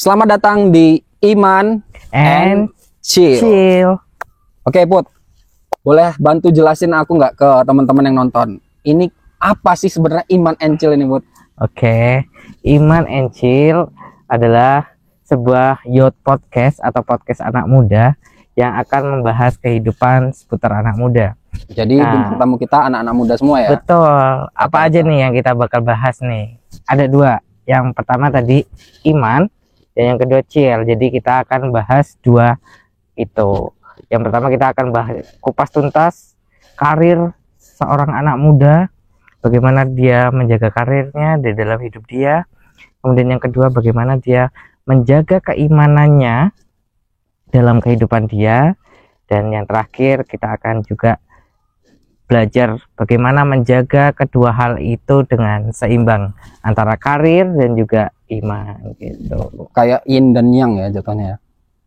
Selamat datang di Iman and Chill. Oke Put, boleh bantu jelasin aku nggak ke teman-teman yang nonton? Ini apa sih sebenarnya Iman and Chill ini Put? Oke, Iman and Chill adalah sebuah youth podcast atau podcast anak muda yang akan membahas kehidupan seputar anak muda. Jadi bintang tamu kita anak-anak muda semua ya? Betul. Apa aja nih yang kita bakal bahas nih? Ada dua. Yang pertama tadi Iman, dan yang kedua Chill. Jadi kita akan bahas dua itu. Yang pertama kita akan bahas kupas tuntas karir seorang anak muda, bagaimana dia menjaga karirnya di dalam hidup dia. Kemudian yang kedua bagaimana dia menjaga keimanannya dalam kehidupan dia. Dan yang terakhir kita akan juga belajar bagaimana menjaga kedua hal itu dengan seimbang antara karir dan juga iman gitu. Kayak yin dan yang ya jatuhnya.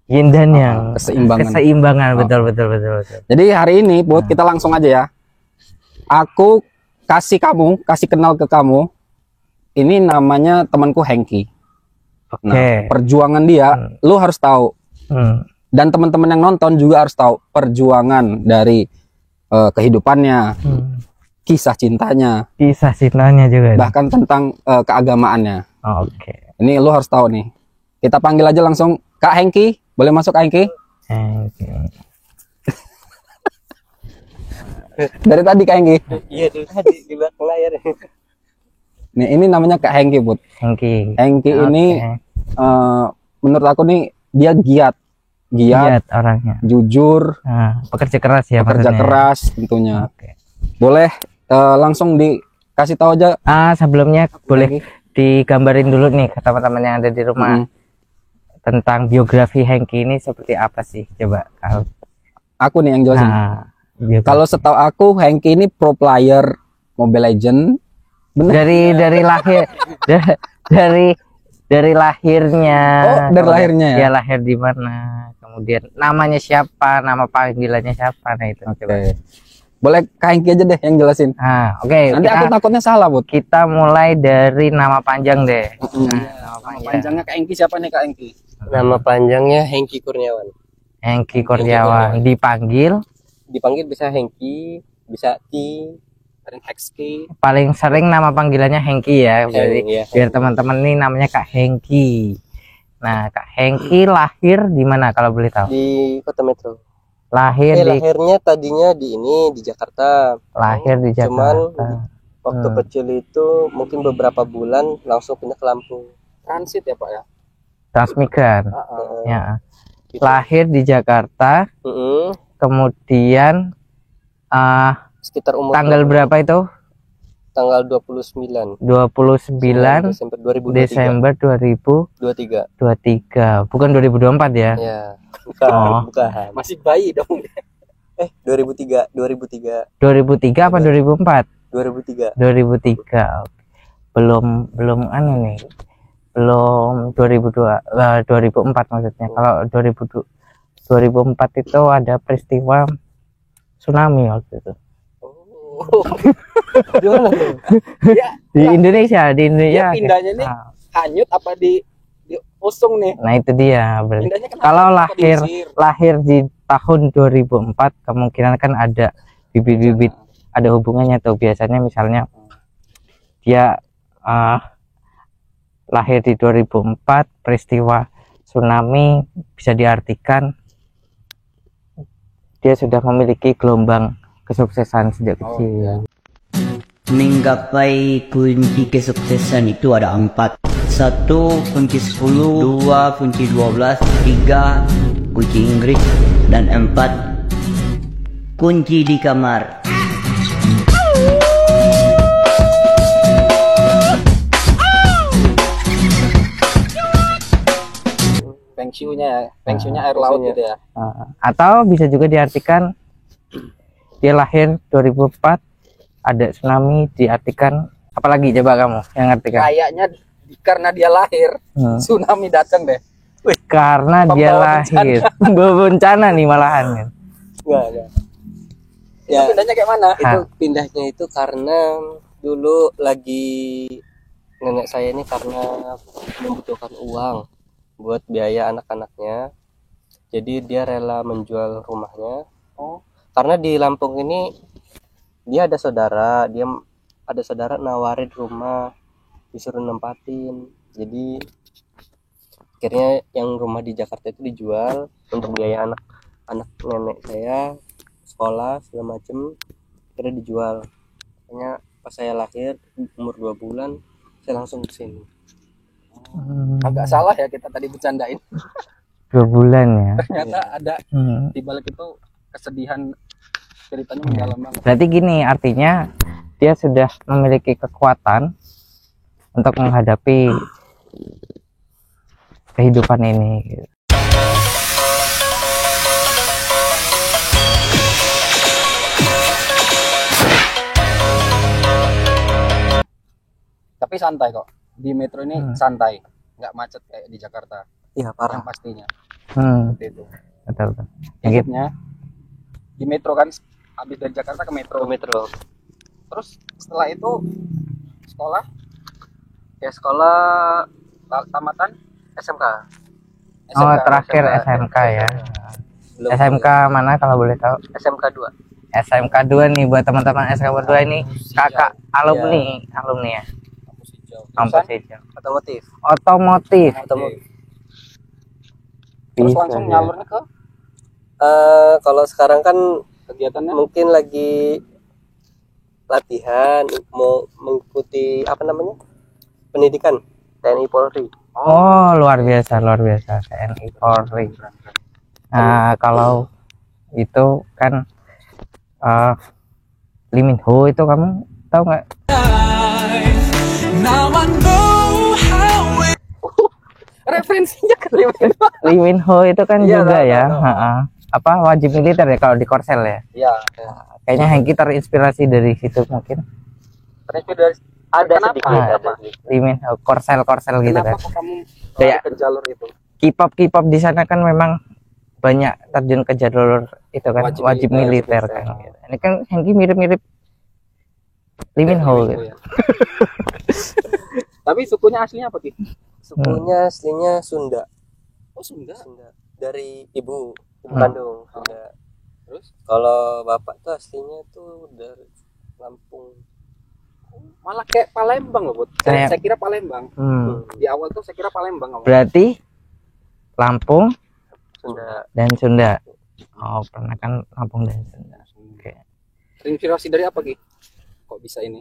Yin dan yang, keseimbangan. Betul. Jadi hari ini Put, kita langsung aja ya. Aku kasih kenal ke kamu. Ini namanya temanku Hengki. Oke. Nah, perjuangan dia lu harus tahu. Dan teman-teman yang nonton juga harus tahu perjuangan dari kehidupannya, kisah cintanya juga, bahkan tentang keagamaannya. Oke. Ini lu harus tahu nih. Kita panggil aja langsung Kak Hengki. Boleh masuk Kak Hengki? Dari tadi Kak Hengki. Iya dari tadi di belakang layar. Nih ini namanya Kak Hengki Put. Hengki ini menurut aku nih dia giat orangnya, jujur, pekerja keras ya, keras tentunya. Oke. Boleh langsung dikasih tahu aja. Sebelumnya boleh digambarin dulu nih ke teman-teman yang ada di rumah tentang biografi Hengki ini seperti apa sih, coba. Aku nih yang jelasin. Kalau setahu aku Hengki ini pro player Mobile Legend. Bener? Dari lahir dari lahirnya. Dari lahirnya ya. Dia lahir di mana? Kemudian namanya siapa, nama panggilannya siapa, nah itu. Oke. Boleh Kak Hengki aja deh yang jelasin. Oke. Nanti aku takutnya salah, Bud. Kita mulai dari nama panjang deh. Nama panjangnya Kak Hengki siapa nih Kak Hengki? Nama panjangnya Hengki Kurniawan. Hengki Kurniawan. Dipanggil bisa Hengki, bisa Ki, sering XK. Paling sering nama panggilannya Hengki ya. Jadi biar teman-teman nih namanya Kak Hengki. Nah, Kak Hengki lahir di mana kalau boleh tahu? Di Kota Metro. Lahirnya tadinya di Jakarta. Lahir di Jakarta. Cuman waktu kecil itu mungkin beberapa bulan langsung pindah ke Lampung. Transit ya Pak ya? Transmigran. Ya. Gitu. Lahir di Jakarta. Kemudian sekitar umur tanggal berapa itu? Tanggal 29 Desember 2023. Bukan 2024 ya? Ya, bukan. Masih bayi dong. 2003 apa 2004? 2003. Belum nih. Belum 2004 maksudnya. Kalau 2004 itu ada peristiwa tsunami waktu itu. Di mana tuh? Di Indonesia. Ya, pindahnya nih hanyut apa diusung nih? Nah itu dia. Kalau lahir di tahun 2004 kemungkinan kan ada bibit-bibit, ada hubungannya tuh. Biasanya misalnya dia lahir di 2004, peristiwa tsunami bisa diartikan dia sudah memiliki gelombang kesuksesan sejak kecil. Menggapai kunci kesuksesan itu ada 4. 1 kunci 10, 2 kunci 12, 3 kunci Inggris, dan 4 kunci di kamar. Feng-shuinya air laut gitu ya. Atau bisa juga diartikan dia lahir 2004, ada tsunami, diartikan apalagi coba kamu yang ngartikan? Kayaknya karena dia lahir tsunami datang deh. Karena dia lahir bencana nih malahan. Enggak. Ya, pindahnya kayak mana? Itu pindahnya itu karena dulu lagi nenek saya ini karena membutuhkan uang buat biaya anak-anaknya. Jadi dia rela menjual rumahnya. Karena di Lampung ini dia ada saudara nawarin rumah, disuruh nempatin. Jadi akhirnya yang rumah di Jakarta itu dijual untuk biaya anak nenek saya sekolah segala macem, akhirnya dijual. Makanya pas saya lahir umur 2 bulan saya langsung ke sini. Agak salah ya kita tadi bercandain. 2 bulan ya. Ternyata ada di balik itu kesedihan, ceritanya mendalam banget. Berarti gini, artinya dia sudah memiliki kekuatan untuk menghadapi kehidupan ini gitu. Tapi santai kok. Di metro ini santai, nggak macet kayak di Jakarta. Iya Yang parah. pastinya. Betul, Seperti itu. betul. Akhirnya di metro kan, habis dari Jakarta ke metro. Terus setelah itu sekolah, Ya sekolah tamatan SMK. Oh, terakhir SMK ya. Belum. SMK mana kalau boleh tahu? SMK 2. SMK 2 nih buat teman-teman SMK 2 ini kakak alumni ya. Kampus hijau. Otomotif. Otomotif. terus Bisa, langsung ya. nyalurnya ke Kalau sekarang kan kegiatannya. mungkin lagi latihan mau mengikuti pendidikan TNI Polri. Oh, luar biasa TNI Polri. Nah, kalau itu kan Lee Min Ho itu kamu tahu nggak? Referensinya ke Lee Min Ho itu kan Iya, juga tahu, ya, tahu. apa wajib militer ya kalau di Korsel ya. ya Kayaknya Hengki terinspirasi dari situ mungkin. terinspirasi. Ada Kenapa? sedikit. Kenapa? Lee Min Ho Korsel gitu Kenapa kan. kok kamu Kayak lari ke jalur itu? K-pop di sana kan memang banyak terjun ke jalur itu kan wajib militer kan. Gitu. Ini kan Hengki mirip-mirip Lee Min Ho gitu. Ya. Tapi sukunya aslinya apa Ki? Sukunya aslinya Sunda. Oh Sunda. Dari ibu kandung Sunda. Terus Kalau bapak tuh aslinya tuh dari Lampung. malah kayak Palembang loh, Bud. Kayak- Saya kira Palembang. Di awal tuh saya kira Palembang. awal. Berarti Lampung Sunda. dan Sunda. Oh, pernah kan Lampung dan Sunda. Oke. Terinspirasi dari apa Ki? Kok bisa ini?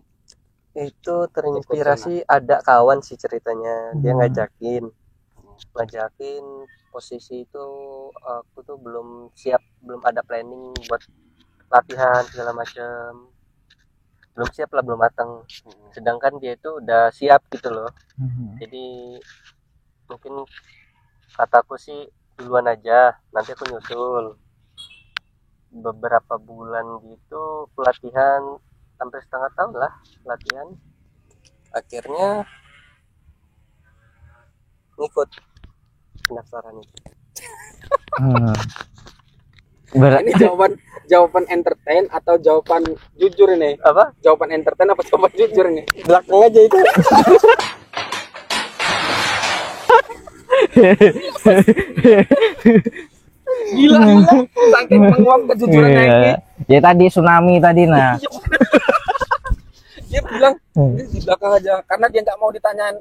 Itu terinspirasi ada kawan sih ceritanya. Dia ngajakin posisi itu aku tuh belum siap, belum ada planning buat latihan segala macam. Belum siap lah, belum matang. Sedangkan dia itu udah siap gitu loh. Jadi mungkin kataku sih duluan aja, nanti aku nyusul. Beberapa bulan gitu pelatihan, sampai setengah tahun lah latihan. Akhirnya ngikut pendaftaran itu. Ini jawaban entertain atau jawaban jujur ini? Apa? Jawaban entertain apa jawaban jujur ini? Belakang aja itu. Gila. Saking menguap kejujurannya Iya. ini. Ya tadi tsunami tadi nah. Dia bilang di belakang aja karena dia nggak mau ditanyain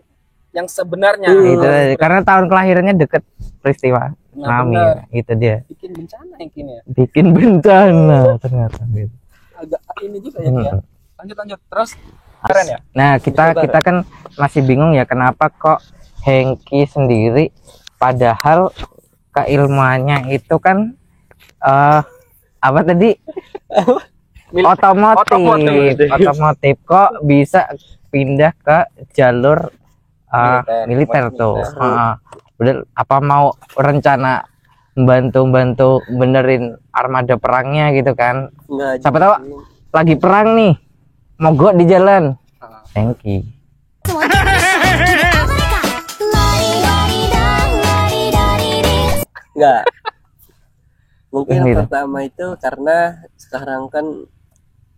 yang sebenarnya. Itu tadi. Karena tahun kelahirannya deket peristiwa tsunami. benar. Itu dia. Bikin bencana yang kini ya. Bikin bencana ternyata gitu. Agak ini juga ya dia. Lanjut terus. Keren ya? Nah, kita kan masih bingung ya kenapa kok Hengki sendiri padahal keilmuannya itu kan apa tadi? Otomotif kok bisa pindah ke jalur militer tuh. Bener, apa mau rencana membantu benerin armada perangnya gitu kan? Nggak, Siapa tahu lagi perang nih, mogok di jalan. Hengki. enggak. Mungkin Gitu. pertama itu karena sekarang kan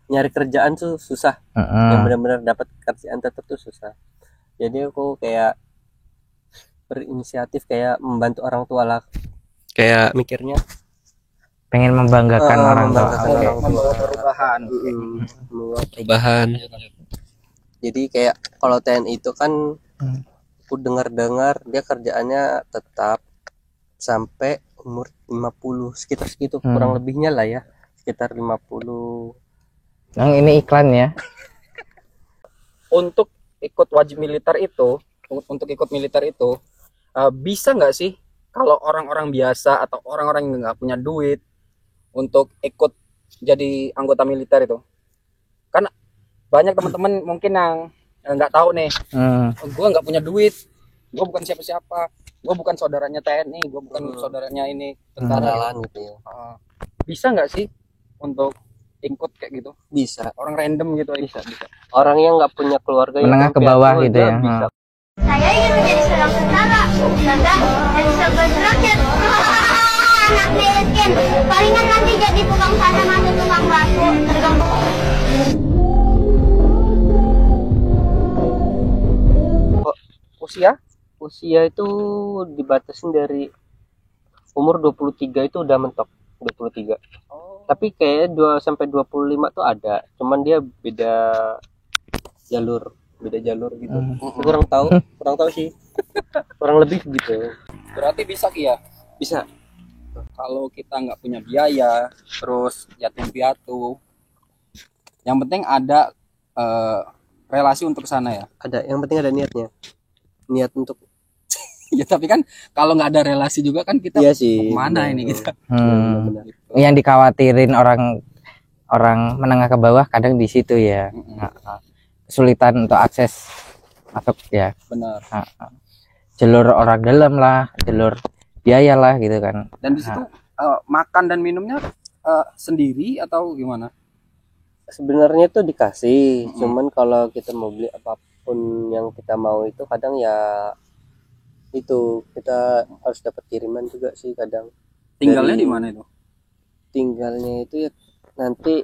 nyari kerjaan tuh susah. Yang benar-benar dapat kerjaan tetap tuh susah. Jadi aku kayak berinisiatif kayak membantu orang tua lah, kayak mikirnya pengen membanggakan orang tua. membanggakan Oke. orang tua. Membawa perubahan. Membawa perubahan. Jadi kayak kalau TNI itu kan aku dengar-dengar dia kerjaannya tetap sampai umur 50 sekitar segitu, kurang lebihnya lah ya, sekitar 50. Yang ini iklan ya. Untuk ikut wajib militer itu, untuk ikut militer itu bisa nggak sih kalau orang-orang biasa atau orang-orang yang nggak punya duit untuk ikut jadi anggota militer itu? Kan banyak teman-teman mungkin yang nggak tahu nih, gue nggak punya duit, gue bukan siapa-siapa, gue bukan saudaranya TNI, gue bukan saudaranya ini tentara Kenalan gitu ya. Bisa nggak sih untuk ikut kayak gitu? Bisa. Orang random gitu Bisa. Orang yang nggak punya keluarga yang Menengah ke piatu bawah gitu aja ya. bisa. Saya ingin menjadi seorang tentara, dan bisa berrakyat. Anak miskin, palingan nanti jadi tukang sadam atau tukang batu, tergantung. Usia itu dibatasin dari umur 23 itu udah mentok 23. Tapi kayak 2 sampai 25 tuh ada, cuman dia beda jalur gitu. Kurang tahu sih. Kurang lebih gitu. Berarti bisa Ki ya? Bisa. Kalau kita nggak punya biaya, terus yatim piatu, yang penting ada relasi untuk sana ya. Ada, yang penting ada niatnya. Niat untuk Ya tapi kan kalau nggak ada relasi juga kan kita iya sih. kemana ini kita? Benar. Yang dikhawatirin orang menengah ke bawah kadang di situ ya. Kesulitan untuk akses masuk ya. Benar. Jalur orang dalam lah, jalur biaya lah gitu kan. Dan di situ makan dan minumnya sendiri atau gimana? Sebenarnya tuh dikasih, cuman kalau kita mau beli apapun yang kita mau itu kadang ya itu kita harus dapat kiriman juga sih kadang. Tinggalnya Dari- di mana itu? Tinggalnya itu ya nanti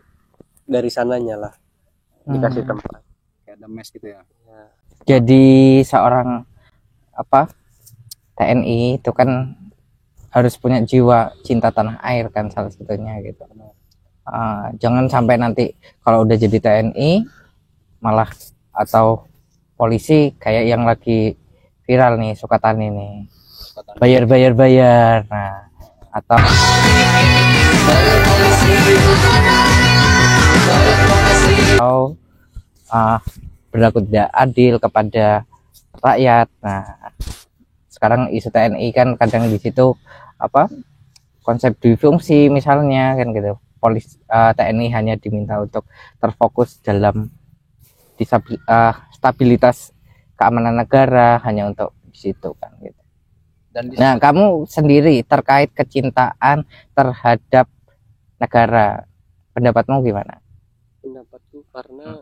dari sananya lah dikasih tempat. Kayak ada mes gitu ya. Jadi seorang TNI itu kan harus punya jiwa cinta tanah air kan salah satunya gitu. Jangan sampai nanti kalau udah jadi TNI malah atau polisi kayak yang lagi viral nih Sukatani nih, bayar nah atau berlaku tidak adil kepada rakyat. Nah sekarang isu TNI kan kadang di situ konsep difungsi misalnya kan gitu. TNI hanya diminta untuk terfokus dalam stabilitas keamanan negara, hanya untuk di situ kan gitu. Dan di Nah, kamu sendiri terkait kecintaan terhadap negara, pendapatmu gimana? Pendapatku karena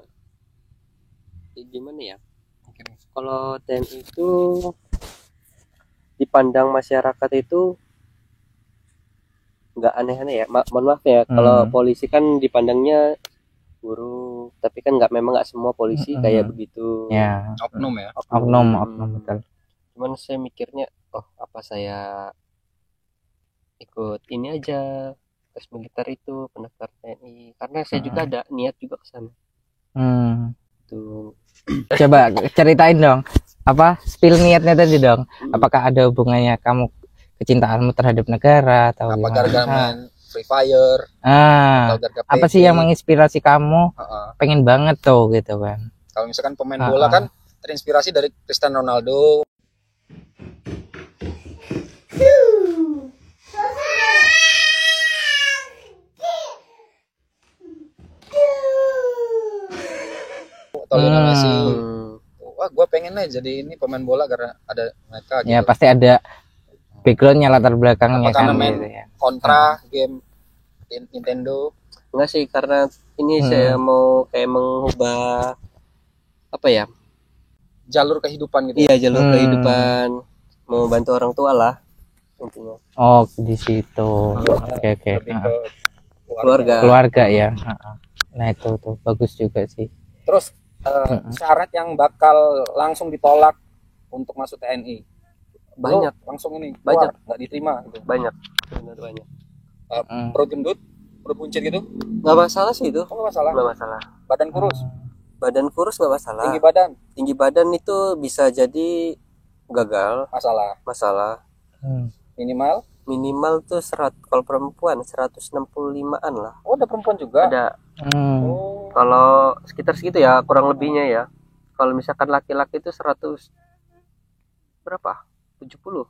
gimana ya? Kalau TNI itu dipandang masyarakat itu nggak aneh-aneh ya. Mohon maaf ya, kalau polisi kan dipandangnya buruk, tapi kan memang nggak semua polisi kayak begitu. Ya, oknum ya. oknum betul. Cuman saya mikirnya, apa saya ikut ini aja tes militer itu pendaftar TNI, karena saya juga ada niat juga ke sana. Tuh. Coba ceritain dong, spill niatnya tadi dong. Apakah ada hubungannya kamu kecintaanmu terhadap negara atau Apa gimana? gara-gara main Free Fire atau gara-gara Apa sih yang menginspirasi kamu pengen banget tuh gitu kan? Kalau misalkan pemain bola kan terinspirasi dari Cristiano Ronaldo. Atau Lionel Messi. Wah, gue pengen aja jadi ini pemain bola karena ada mereka gitu. Ya pasti ada backgroundnya, latar belakangnya Apa karena kan main gitu ya. kontra game Nintendo. Enggak sih, karena ini saya mau kayak mengubah Jalur kehidupan gitu. Iya, jalur kehidupan, mau bantu orang tua lah intinya. Oh, di situ. Oke. Lebih ke Keluarga ya. Nah, itu tuh bagus juga sih. Terus syarat yang bakal langsung ditolak untuk masuk TNI Banyak. Lu langsung ini Banyak. nggak diterima gitu. Banyak, benar banyak. Perut gendut, perut buncit gitu, Nggak masalah sih itu, oh, nggak masalah. nggak masalah. Badan kurus, Badan kurus nggak masalah. tinggi badan Tinggi badan itu bisa jadi gagal, masalah. minimal. Minimal tuh kalau perempuan 165-an lah. Oh, ada perempuan juga. Ada. Oh, Kalau sekitar segitu ya, kurang lebihnya ya. Kalau misalkan laki-laki itu 100 berapa? 70.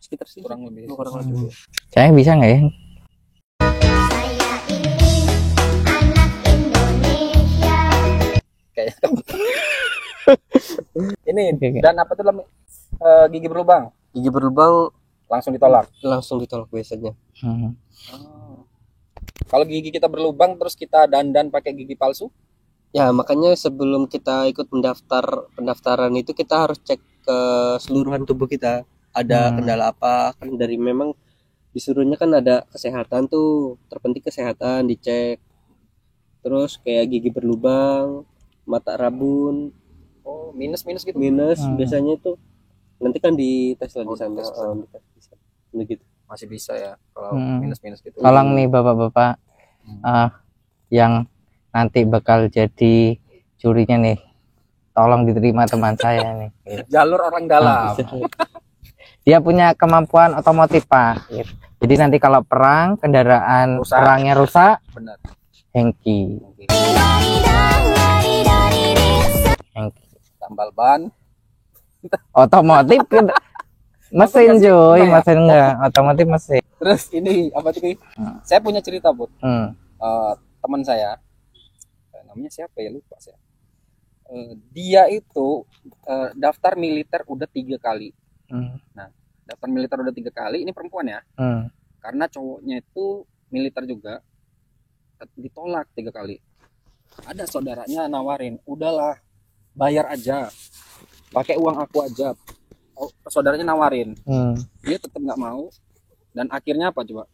Sekitar segitu. kurang lebih. Kurang lebih. Saya bisa nggak ya? Saya ini anak Indonesia. Kayak ini. Oke. Dan apa tuh gigi berlubang Gigi berlubang langsung ditolak. langsung ditolak biasanya. Kalau gigi kita berlubang terus kita dandan pakai gigi palsu, Ya, makanya sebelum kita ikut pendaftaran itu kita harus cek keseluruhan tubuh kita. Ada kendala apa? Kan dari memang disuruhnya kan ada kesehatan tuh, terpenting kesehatan dicek. Terus kayak gigi berlubang, mata rabun, oh minus gitu. biasanya itu nanti kan dites lah di sana. dites. Dites di sana. Begitu. Masih bisa ya kalau minus gitu. Tolong nih bapak-bapak yang nanti bakal jadi jurinya nih, tolong diterima teman saya nih. Jalur orang dalam. Dia punya kemampuan otomotif Pak. Jadi nanti kalau perang, kendaraan Rusak. perangnya rusak, Benar. hengki. Hengki. Tambal ban. Otomotif mesin cuy, mesin enggak, otomotif mesin. Terus ini apa tuh Ki? Saya punya cerita Bud. Teman saya, namanya siapa ya, lupa saya. Dia itu daftar militer udah 3 kali. Nah, daftar militer udah 3 kali. Ini perempuan ya. Karena cowoknya itu militer juga, ditolak 3 kali. Ada saudaranya nawarin, udahlah bayar aja, pakai uang aku aja. Oh, saudaranya nawarin, dia tetap nggak mau. Dan akhirnya apa coba?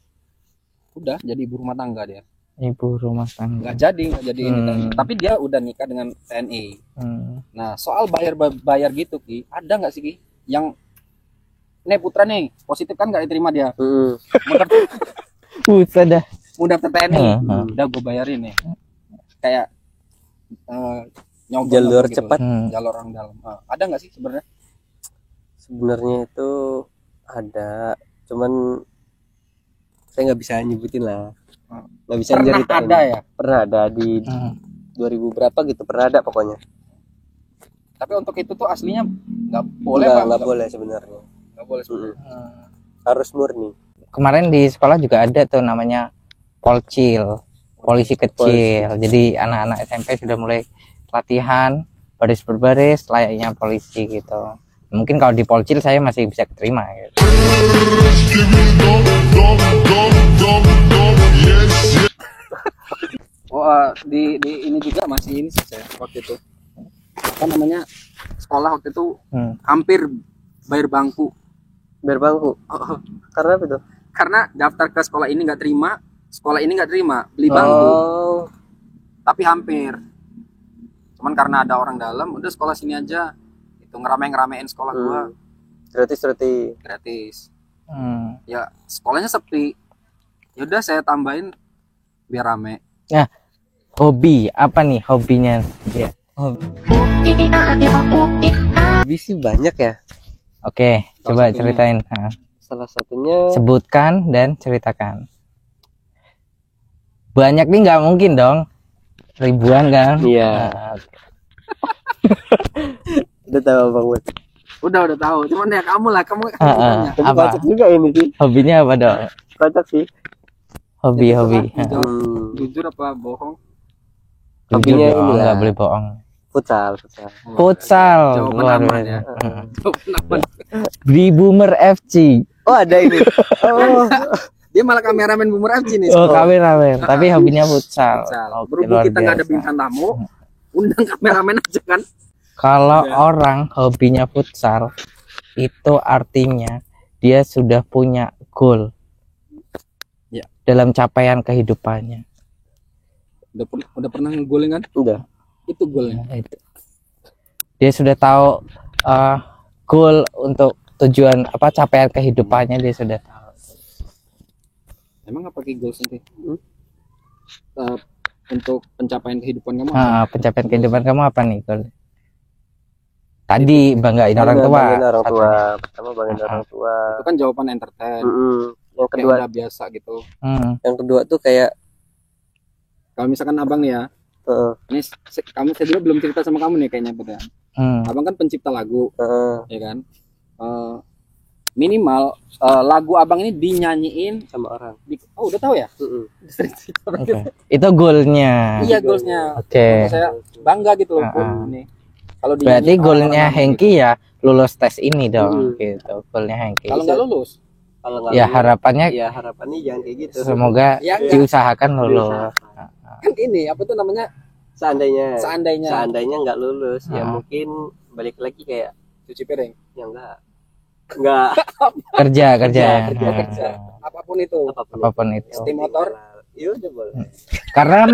Udah jadi ibu rumah tangga dia. Ibu rumah tangga. Nggak jadi ini TNI. Tapi dia udah nikah dengan TNI. Nah, soal bayar gitu Ki, ada nggak sih Ki yang nih putra nih positif kan nggak diterima dia, Buset dah. mau daftar TNI, udah gue bayarin nih, kayak nyogok Jalur gitu. cepat. Jalur orang dalam. Ada nggak sih sebenarnya? Sebenarnya itu ada, cuman saya nggak bisa nyebutin lah, nggak bisa Pernah nyeritain. ada ya? Pernah ada di 2000 berapa gitu, pernah ada pokoknya. Tapi untuk itu tuh aslinya nggak boleh Pak? Nggak boleh sebenarnya. Nggak boleh sebenarnya. Harus murni. Kemarin di sekolah juga ada tuh namanya Polcil, polisi kecil. Jadi anak-anak SMP sudah mulai latihan baris berbaris layaknya polisi gitu. Mungkin kalau di Polcil saya masih bisa keterima gitu. Di ini juga masih ini sih saya waktu itu. Apa namanya? Sekolah waktu itu hampir bayar bangku. Biar bangku. Karena apa itu? Karena daftar ke sekolah ini nggak terima, sekolah ini nggak terima, beli bangku. Tapi hampir. Cuman karena ada orang dalam, udah sekolah sini aja. Itu ngeramein sekolah gua. Gratis. Ya sekolahnya sepi. Ya udah saya tambahin biar rame. Nah, hobi apa nih hobinya dia? Hobi sih banyak ya. Oke, coba ceritain. Salah satunya Sebutkan dan ceritakan. Banyak nih nggak mungkin dong, ribuan kan? Iya. Udah tahu Bang Wes. Udah tahu. Cuman ya kamu lah, kamu Tapi Apa? kocak juga ini sih. Hobinya apa dong? Kocak sih. Hobi. Jujur apa bohong? Hobinya Jujur dong, inilah. nggak boleh bohong. Futsal. Futsal. Jawaban Luar aman biasa. ya. Jawaban aman. Di Boomer FC. Oh, ada ini. Oh. Dia malah kameramen Boomer FC nih. Oh, kameramen. Tapi hobinya futsal. Futsal. Oke, Berhubung luar kita nggak ada biasa. bintang tamu, undang kameramen aja kan. Kalau orang hobinya futsal, itu artinya dia sudah punya goal Ya. dalam capaian kehidupannya. Udah pernah ngegolin kan? Udah. Itu golnya. Nah, itu. Dia sudah tahu goal untuk tujuan apa capaian kehidupannya dia sudah tahu. Emang apa goals nanti? Untuk pencapaian kehidupan kamu Pencapaian kehidupan kamu apa nih goal? Tadi banggain orang tua. Banggain orang tua. Pertama banggain orang tua. Itu kan jawaban entertain. Yang kedua udah biasa gitu. Yang kedua tuh kayak kalau misalkan abang nih ya, ini saya juga belum cerita sama kamu nih kayaknya Put ya. Abang kan pencipta lagu, ya kan. Minimal lagu abang ini dinyanyiin sama orang. Oh udah tahu ya? Okay. Itu goalnya. Iya goalsnya. Oke. Saya bangga gitu loh ini. Kalau berarti goalnya Hengki ya lulus tes ini dong, gitu. Goalnya Hengki. Kalau nggak lulus, ya harapannya. Ya harapannya jangan kayak gitu. Semoga diusahakan lulus. Kan ini apa tuh namanya? Seandainya nggak lulus, ya mungkin balik lagi kayak cuci piring. Ya enggak. Kerja. Apapun itu. Steam motor. Iya udah boleh. Karena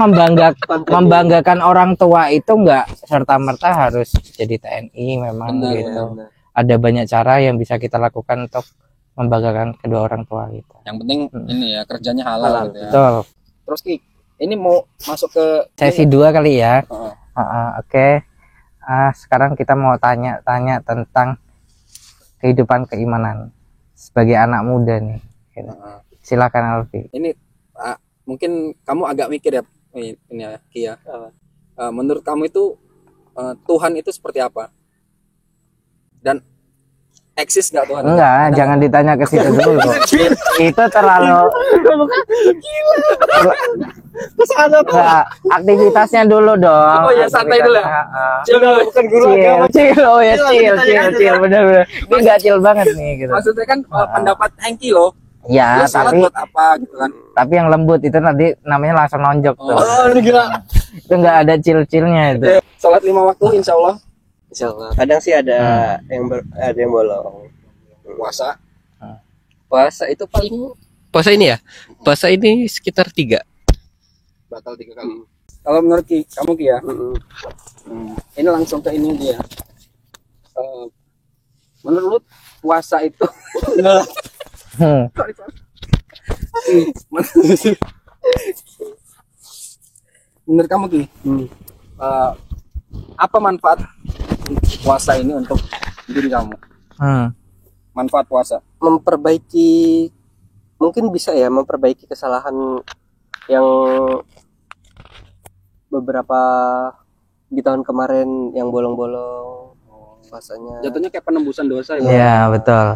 membanggakan orang tua itu enggak serta-merta harus jadi TNI memang gitu. Benar. Ada banyak cara yang bisa kita lakukan untuk membanggakan kedua orang tua gitu. Yang penting ini ya kerjanya halal gitu ya. Betul. Terus Ki, ini mau masuk ke sesi 2 kali ya. Oke. Sekarang kita mau tanya tentang kehidupan keimanan sebagai anak muda nih. Silakan Alfi. Ini mungkin kamu agak mikir ya ini ya Ki ya. Menurut kamu itu Tuhan itu seperti apa? Dan eksis nggak Tuhan? Enggak, jangan ditanya ke situ dulu. Itu terlalu Enggak, aktivitasnya dulu dong. Oh ya santai dulu. Bukan guru agama. Chill, bener. Ini enggak chill banget nih gitu. Maksudnya kan pendapat Hengki loh. Ya, tapi buat apa gitu kan? Tapi yang lembut itu nanti namanya langsung nonjok tuh. Ini gila. Itu enggak ada chill-chillnya itu. Salat 5 waktu insyaallah. Kadang sih ada yang bolong. Puasa itu paling puasa ini ya. Puasa ini sekitar 3. Batal 3 kali. Kalau menurut kamu Ki ya. Ini langsung ke ini dia. Menurut puasa itu menurut kamu Ki, apa manfaat puasa ini untuk diri kamu? Manfaat puasa? Memperbaiki, mungkin bisa ya memperbaiki kesalahan yang beberapa di tahun kemarin yang bolong-bolong puasanya. Jatuhnya kayak penembusan dosa ya? Iya betul.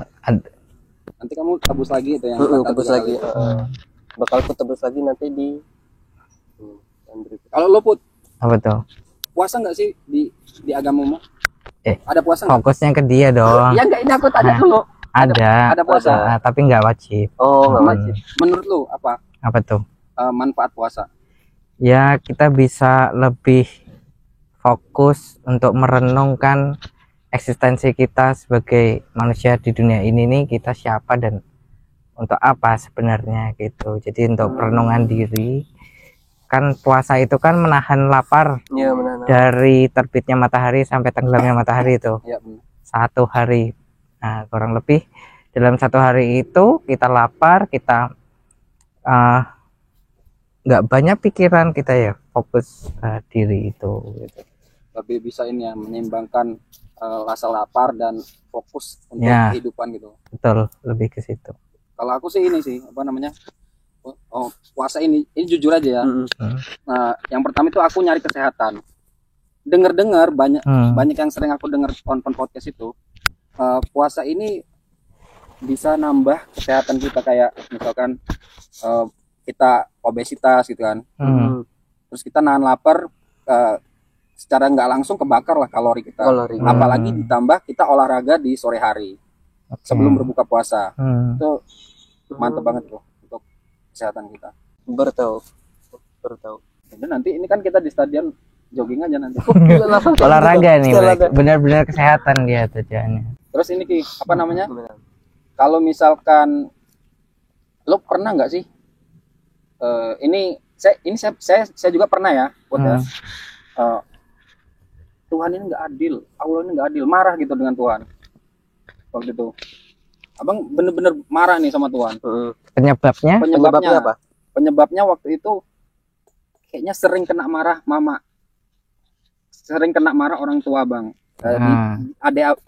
Nanti kamu tebus lagi itu yang tebus lagi. Bakal aku tebus lagi nanti di kalau lo Put, apa tuh? Puasa nggak sih di agamamu? Ada puasa nggak? Fokusnya ke dia dong. Ya enggak, ini aku tanya dulu. Ada puasa. Tapi nggak wajib. Nggak wajib. Menurut lo apa tuh? Manfaat puasa? Ya kita bisa lebih fokus untuk merenungkan eksistensi kita sebagai manusia di dunia ini nih, kita siapa dan untuk apa sebenarnya gitu. Jadi untuk perenungan diri, kan puasa itu kan menahan lapar dari terbitnya matahari sampai tenggelamnya matahari itu 1 hari. Nah kurang lebih dalam 1 hari itu kita lapar, kita nggak banyak pikiran, kita ya fokus diri itu gitu. Lebih bisa ini ya menyeimbangkan rasa lapar dan fokus untuk kehidupan gitu. Betul, lebih ke situ. Kalau aku sih ini sih apa namanya, puasa ini jujur aja ya. Nah yang pertama itu aku nyari kesehatan. Dengar banyak yang sering aku dengar podcast itu, puasa ini bisa nambah kesehatan kita, kayak misalkan kita obesitas gitu kan. Terus kita nahan lapar, secara nggak langsung kebakar lah kalori kita. Apalagi ditambah kita olahraga di sore hari sebelum berbuka puasa. Itu mantap banget tuh untuk kesehatan kita. Bertahu. Jadi nanti ini kan kita di stadion jogging aja nanti. Olahraga nih, benar-benar kesehatan dia tujuannya. Terus ini Ki, apa namanya? Kalau misalkan lo pernah nggak sih? Saya juga pernah ya, Tuhan ini nggak adil, Allah ini nggak adil, marah gitu dengan Tuhan waktu itu. abang bener-bener marah nih sama Tuhan. Penyebabnya apa? Penyebabnya waktu itu kayaknya sering kena marah mama, sering kena marah orang tua bang. Ada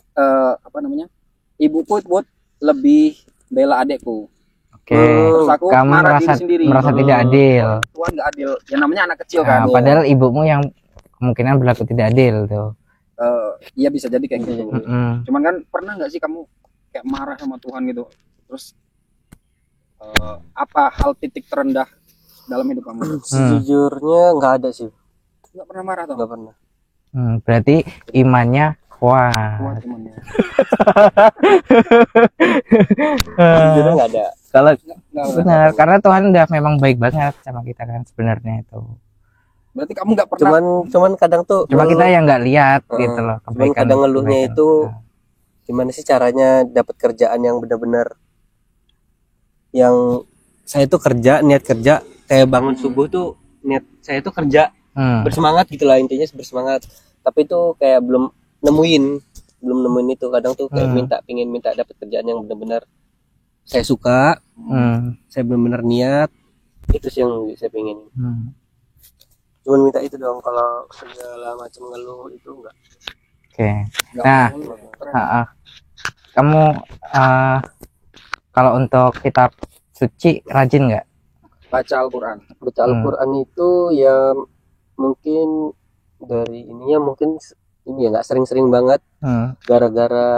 apa namanya, ibuku buat lebih bela adekku. Oke. Terus aku Kamu marah diri sendiri. merasa tidak adil. Tuhan nggak adil. Ya namanya anak kecil kan. Padahal ibumu yang kemungkinan berlaku tidak adil tuh. Iya bisa jadi kayak gitu. Cuman kan pernah nggak sih kamu kayak marah sama Tuhan gitu? Terus apa hal titik terendah dalam hidup kamu? Sejujurnya nggak ada sih. Nggak pernah marah atau? Nggak pernah. Berarti imannya kuat. Kuat imannya. Sejujurnya nggak ada. Kalau Nggak benar, karena Tuhan udah memang baik banget sama kita kan sebenarnya itu. Berarti kamu nggak pernah. Cuman kadang tuh. Cuma kita yang nggak lihat gitu loh. Cuman kadang ngeluhnya itu gimana sih caranya dapat kerjaan yang benar-benar yang saya tuh kerja, niat kerja kayak bangun subuh tuh niat saya tuh kerja bersemangat gitulah, intinya bersemangat, tapi itu kayak belum nemuin itu. Kadang tuh kayak pingin minta dapat kerjaan yang benar-benar saya suka, saya benar-benar niat, itu sih yang saya pingin. Cuman minta itu dong, kalau segala macam ngeluh itu enggak. Oke. Nah, kamu kalau untuk kitab suci rajin nggak? Baca Al-Quran. Baca Al-Quran itu ya mungkin dari ininya mungkin ini ya nggak sering-sering banget, gara-gara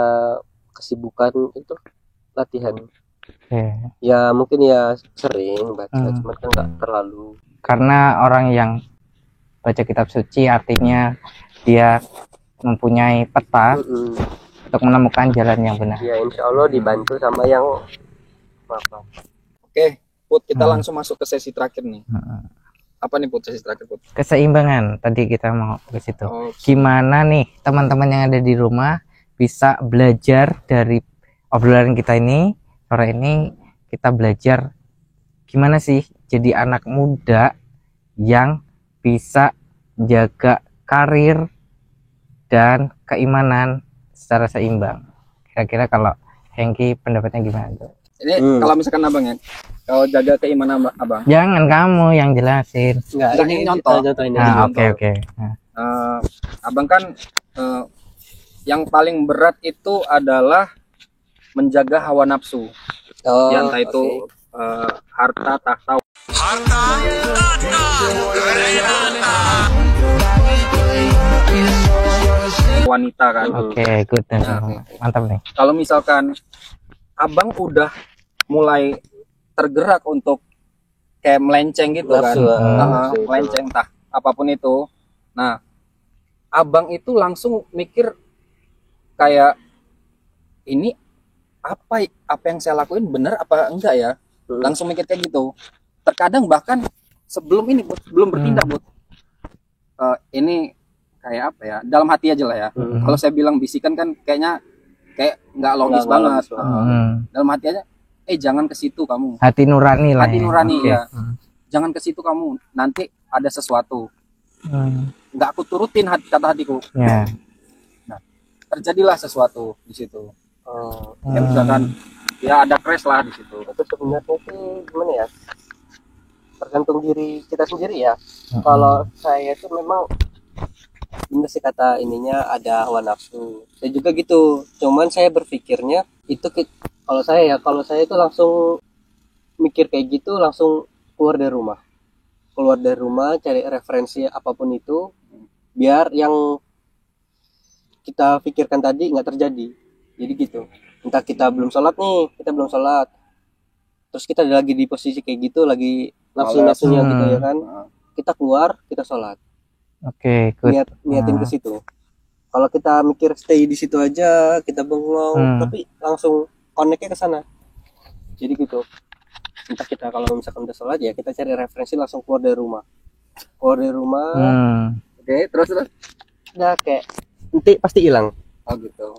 kesibukan itu latihan. Ya mungkin ya sering baca, cuman kan nggak terlalu. Karena orang yang baca kitab suci artinya dia mempunyai peta untuk menemukan jalan yang benar. Ya insya Allah dibantu sama yang apa. Oke, Put, kita langsung masuk ke sesi terakhir nih. Apa nih Put, sesi terakhir Put? Keseimbangan, tadi kita mau ke situ. Gimana nih teman-teman yang ada di rumah bisa belajar dari obrolan kita ini. Sore ini kita belajar gimana sih jadi anak muda yang bisa jaga karir dan keimanan secara seimbang. Kira-kira kalau Hengki pendapatnya gimana tuh? Ini kalau misalkan abang ya, kalau jaga keimanan abang. Jangan kamu yang jelasin. Enggak, ini contoh. Oke. Abang kan yang paling berat itu adalah menjaga hawa nafsu. Yang entah itu harta, tahta, wanita kan. Oke, good. Mantap nih. Kalau misalkan abang udah mulai tergerak untuk kayak melenceng gitu kan, melenceng entah apapun itu. Nah, abang itu langsung mikir kayak ini apa yang saya lakuin bener apa enggak ya? Langsung mikir kayak gitu. Terkadang bahkan sebelum ini belum bertindak ini kayak apa ya? Dalam hati aja lah ya. Kalau saya bilang bisikan kan kayaknya kayak nggak logis banget. Dalam hati aja, jangan ke situ kamu. Hati nurani lah. Hati nurani ya. Jangan ke situ kamu. Nanti ada sesuatu. Nggak aku turutin kata hatiku. Nah, terjadilah sesuatu di situ. Ya misalkan ya ada crash lah di situ. Itu sebenarnya sih gimana ya? Tergantung diri kita sendiri ya. Kalau saya itu memang bener sih kata ininya ada hawa nafsu. Saya juga gitu. Cuman saya berpikirnya itu kalau saya itu langsung mikir kayak gitu, langsung keluar dari rumah, cari referensi apapun itu, biar yang kita pikirkan tadi nggak terjadi. Jadi gitu. Entah kita belum sholat, terus kita lagi di posisi kayak gitu, lagi nafsu-nafsunya gitu ya kan, kita keluar, kita sholat. Oke, niatin ke situ. Kalau kita mikir stay di situ aja, kita bengong, tapi langsung connect-nya ke sana. Jadi gitu. Entah kita kalau misalkan udah sholat ya kita cari referensi, langsung keluar dari rumah. Oke, terus udah kayak nanti pasti hilang. Oh gitu.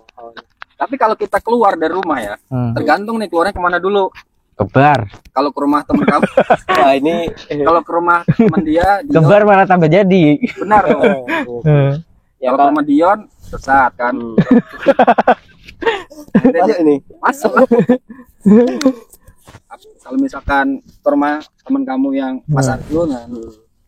Tapi kalau kita keluar dari rumah ya, tergantung nih keluarnya kemana dulu. Kebar. Kalau ke rumah temen kamu, nah ini kalau ke rumah teman dia, kebar malah tambah jadi. Benar dong. Ya kalau ke rumah Dion, sesat kan. Masuk ini. Masuk. Kalau misalkan teman kamu yang pasar dulu, nah,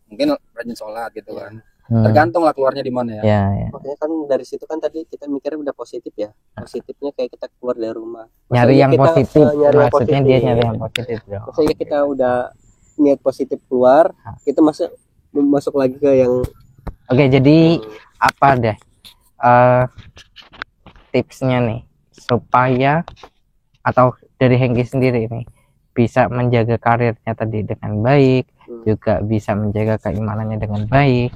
mungkin rajin sholat gitu kan. Tergantung lah keluarnya di mana ya. Ya. Makanya kan dari situ kan tadi kita mikirnya udah positif ya. Positifnya kayak kita keluar dari rumah. Nyari yang kita, positif. nyari yang Maksudnya positif. dia nyari yang positif, bro. Maksudnya kita udah niat positif keluar, kita masuk lagi ke yang Oke, jadi apa deh tipsnya nih supaya atau dari Hengki sendiri nih bisa menjaga karirnya tadi dengan baik, juga bisa menjaga keimanannya dengan baik.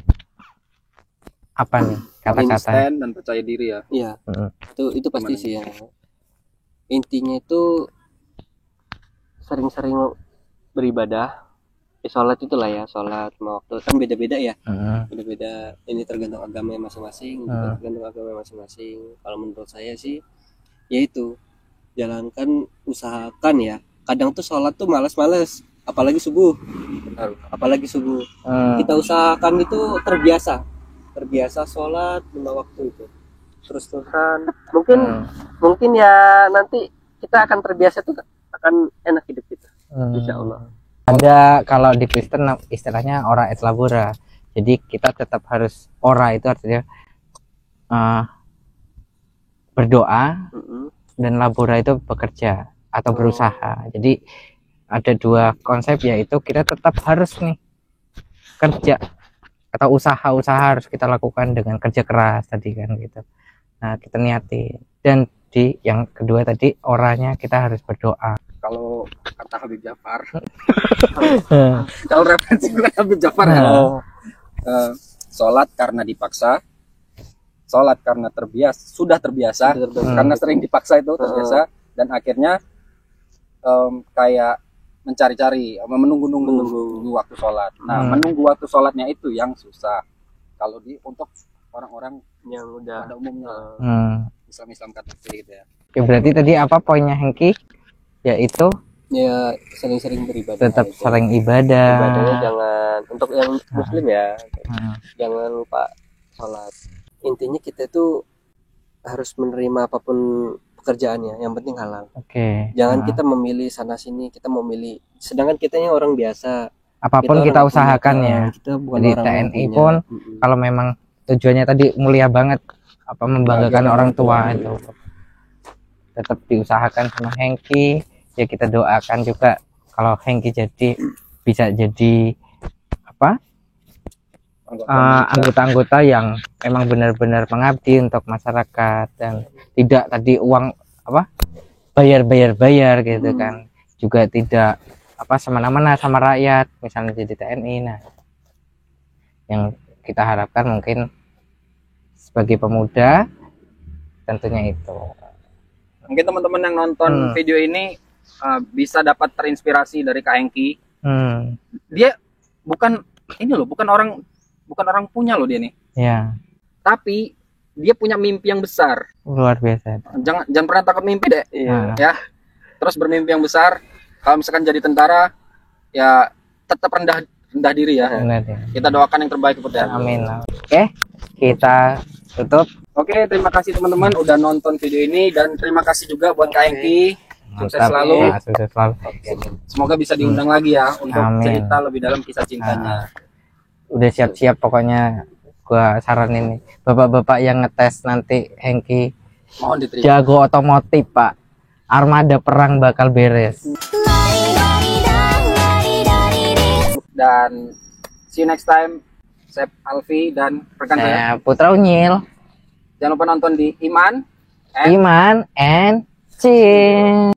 Apa nih kata-kata? Konsisten dan percaya diri ya. iya. Itu pasti sih ya. Intinya itu sering-sering beribadah. Sholat itulah ya, sholat lima waktu kan beda-beda ya. Beda-beda, ini tergantung agama masing-masing, tergantung agama masing-masing. Kalau menurut saya sih yaitu jalankan, usahakan ya. Kadang tuh sholat tuh malas-malas, apalagi subuh. Kita usahakan itu terbiasa sholat lima waktu itu terus-terusan. Mungkin ya nanti kita akan terbiasa tuh, akan enak hidup kita, insya Allah. Ada kalau di Kristen istilahnya ora et labora, jadi kita tetap harus, ora itu artinya berdoa, dan labora itu bekerja atau berusaha. Jadi ada dua konsep, yaitu kita tetap harus nih kerja atau usaha harus kita lakukan dengan kerja keras tadi kan gitu. Nah, kita niati. Dan di yang kedua tadi, oranya kita harus berdoa. Kalau kata Habib Jafar, kalau referensi bukan Habib Jafar ya. Sholat karena dipaksa, sholat karena sudah terbiasa, karena sering dipaksa itu terbiasa, dan akhirnya kayak mencari-cari, menunggu waktu sholat. Nah, menunggu waktu sholatnya itu yang susah. Kalau untuk orang-orang yang udah pada umumnya, Islam katolik gitu ya. Oke, berarti tadi apa poinnya Hengki? Yaitu ya sering-sering beribadah. Tetap sering ibadah. Ibadahnya jangan, untuk yang muslim ya, jangan lupa sholat. Intinya kita tuh harus menerima apapun pekerjaannya, yang penting halal. Jangan kita memilih sana sini, kita memilih, sedangkan kita ini orang biasa. Apapun kita usahakan ya. Jadi TNI pun kalau memang tujuannya tadi mulia banget, apa membanggakan orang tua itu, tetap diusahakan sama Hengki. Ya kita doakan juga kalau Hengki bisa jadi apa, anggota-anggota yang memang benar-benar mengabdi untuk masyarakat, dan tidak tadi uang apa bayar gitu kan, juga tidak apa semena-mena sama rakyat, misalnya jadi TNI. Nah, yang kita harapkan mungkin sebagai pemuda tentunya itu. Mungkin teman-teman yang nonton video ini bisa dapat terinspirasi dari Kak Hengki. Dia bukan orang punya loh dia nih. Ya. Tapi dia punya mimpi yang besar. Luar biasa. Jangan pernah takut mimpi deh. Ya. Terus bermimpi yang besar. Kalau misalkan jadi tentara, ya tetap rendah diri ya. Kita doakan yang terbaik buat dia. Amin. Oke, kita tutup. Oke, terima kasih teman-teman udah nonton video ini, dan terima kasih juga buat Kak Hengki. Sukses selalu. Ya, sukses selalu. Semoga bisa diundang lagi ya untuk cerita lebih dalam kisah cintanya. Udah siap-siap pokoknya, gua saranin nih bapak-bapak yang ngetes nanti Hengki, mohon diterima. Jago otomotif Pak, armada perang bakal beres. Dan see you next time. Saya Alfi dan rekan saya Putra Unyil. Jangan lupa nonton di Iman and Cin.